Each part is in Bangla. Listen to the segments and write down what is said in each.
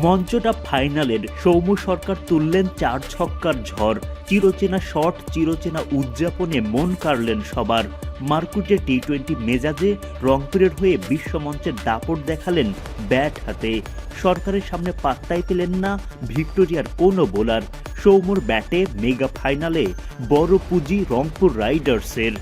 মঞ্চটা ফাইনালের। সৌম্য সরকার তুললেন 4 ছক্কার ঝড়। চিরচেনা শট, চিরচেনা উদযাপনে মন কাড়লেন সবার। মারকুটে টি-20 মেজাজে রংপুরের হয়ে বিশ্বমঞ্চের দাপট দেখালেন ব্যাট হাতে। সরকারের সামনে পাত্তাই পেলেন না ভিক্টোরিয়ার কোনো বোলার। সৌম্যর ব্যাটে মেগা ফাইনালে বড় পুঁজি রংপুর রাইডার্সের।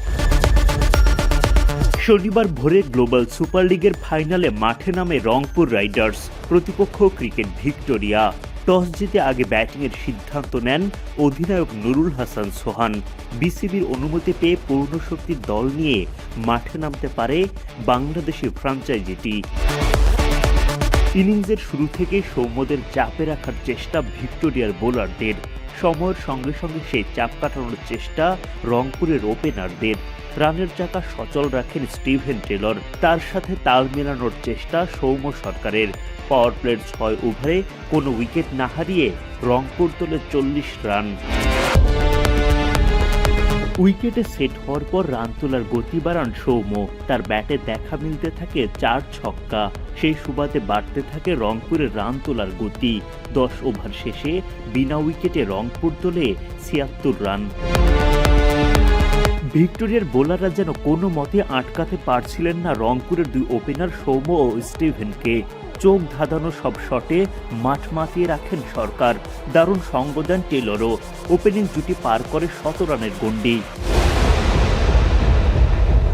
শনিবার ভোরে গ্লোবাল সুপার লিগের ফাইনালে মাঠে নামে রংপুর রাইডার্স। প্রতিপক্ষ ক্রিকেট ভিক্টোরিয়া। টস জিতে আগে ব্যাটিংয়ের সিদ্ধান্ত নেন অধিনায়ক নুরুল হাসান সোহান। বিসিবির অনুমতি পেয়ে পূর্ণশক্তির দল নিয়ে মাঠে নামতে পারে বাংলাদেশি ফ্র্যাঞ্চাইজিটি। ইনিংসের শুরু থেকে সৌম্যদের চাপে রাখার চেষ্টা ভিক্টোরিয়ার বোলারদের। সময়ের সঙ্গে সঙ্গে সেই চাপ কাটানোর চেষ্টা রংপুরের ওপেনারদের। রানের চাকা সচল রাখেন স্টিভেন টেলর। তার সাথে তাল মেলানোর চেষ্টা সৌম্য সরকারের। পাওয়ার প্লের 6 ওভারে কোনো উইকেট না হারিয়ে রংপুর তোলে 40 রান। উইকেটে সেট হওয়ার পর রান তোলার গতি বাড়ান সৌম্য। তার ব্যাটে দেখা মিলতে থাকে 4 ছক্কা। সেই সুবাদে বাড়তে থাকে রংপুরের রান তোলার গতি। 10 ওভার শেষে বিনা উইকেটে রংপুর তোলে 76 রান। ভিক্টোরিয়ার বোলাররা যেন কোনো মতে আটকাতে পারছিলেন না রংপুরের 2 ওপেনার সৌম্য ও স্টিভেনকে। চোখ ধাঁধানো সব শটে মাঠ মাতিয়ে রাখেন সরকার। দারুণ সঙ্গ দেন টেলরও। ওপেনিং জুটি পার করে 100 রানের গন্ডি।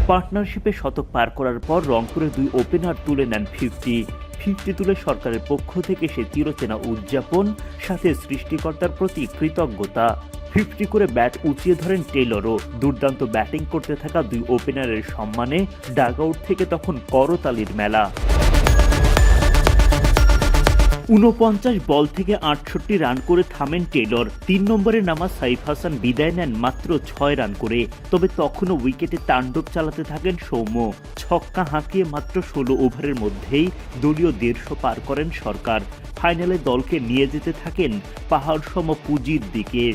পার্টনারশিপে শতক পার করার পর রংপুরের 2 ওপেনার তুলে নেন 50 তুলে সরকারের পক্ষ থেকে সে চিরচেনা উদযাপন, সাথে সৃষ্টিকর্তার প্রতি কৃতজ্ঞতা। 50 করে ব্যাট উঁচিয়ে ধরেন টেলরও। দুর্দান্ত ব্যাটিং করতে থাকা 2 ওপেনারের সম্মানে ডাগআউট থেকে তখন করতালির মেলা। 49 বল থেকে 68 রান করে থামেন টেলর। 3 নম্বরে নামা সাইফ হাসান বিদায় নেন মাত্র 6 রান করে। তবে তখনও উইকেটে তাণ্ডব চালাতে থাকেন সৌম্য। ছক্কা হাঁকিয়ে মাত্র 16 ওভারের মধ্যেই দলীয় 150 পার করেন সরকার। ফাইনালে দলকে নিয়ে যেতে থাকেন পাহাড় সম পুঁজির দিকে।